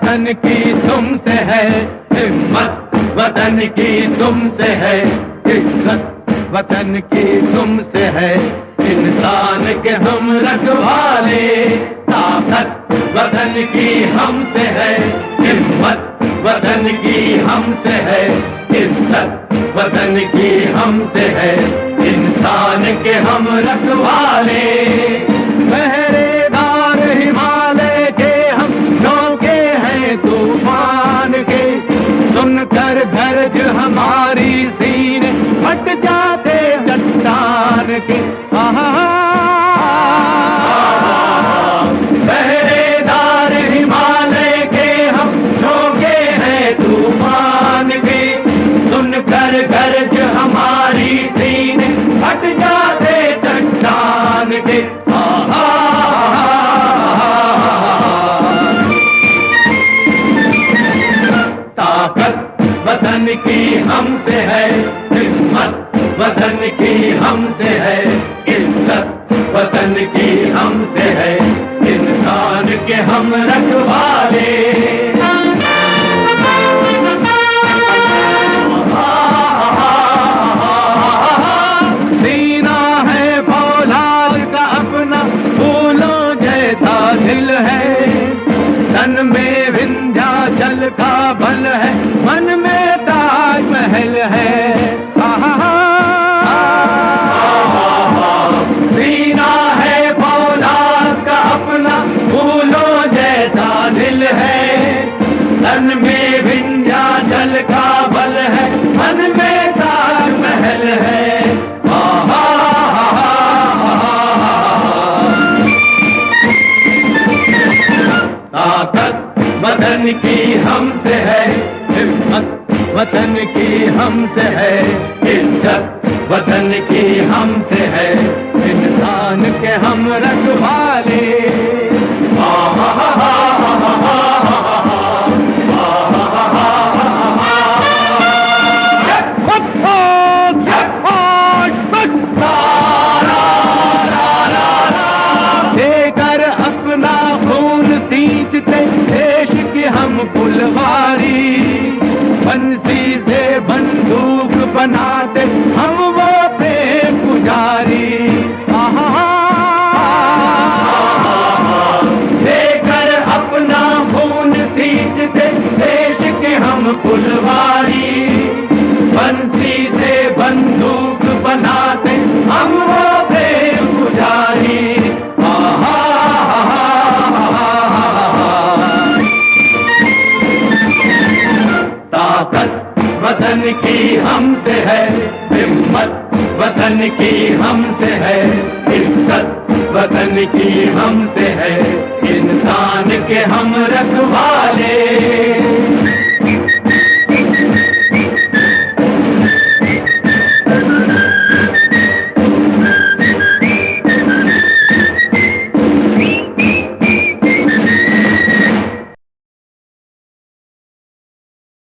वतन की तुमसे है हिम्मत, वतन की तुमसे है इज्जत, वतन की तुमसे है इंसान के हम रखवाले। ताकत वतन की हमसे है हिम्मत, वतन की हमसे है इज्जत, वतन की हमसे है इंसान के हम रखवाले। पहरेदार हिमालय के हम नौके हैं तूफान के, सुनकर गरज हमारी सीने फट जाते चट्टान के। पहरेदार हिमालय के हम नौके हैं तूफान के, सुनकर गरज हमारी सीने फट जाते चट्टान के। ताकत वतन की हमसे है हिम्मत, वतन की हमसे है इज्जत, वतन की हमसे है इंसान के हम रखवाले। सीना है फौलाद का अपना फूलों जैसा दिल है, तन में विंध्याचल का बल है, मन में ताजमहल है। सीना है फौलाद का अपना फूलों जैसा दिल है, तन में विंध्याचल का बल है, मन में ताजमहल है। ताकत वतन की हमसे है हिम्मत, वतन की हमसे है इज्जत, वतन की हमसे है इंसान के हम रखवाले। देकर अपना खून सींचते देश की हम फुलवारी, बंसी से बंदूक बनाते हम वो प्रेम पुजारी। देकर अपना खून सींचते देश के हम फुलवारी, बंसी से बंदूक बनाते हम वो प्रेम पुजारी। ताकत वतन की हमसे है हिम्मत, वतन की हमसे है इज्जत, वतन की हमसे है इंसान के हम रखवाले।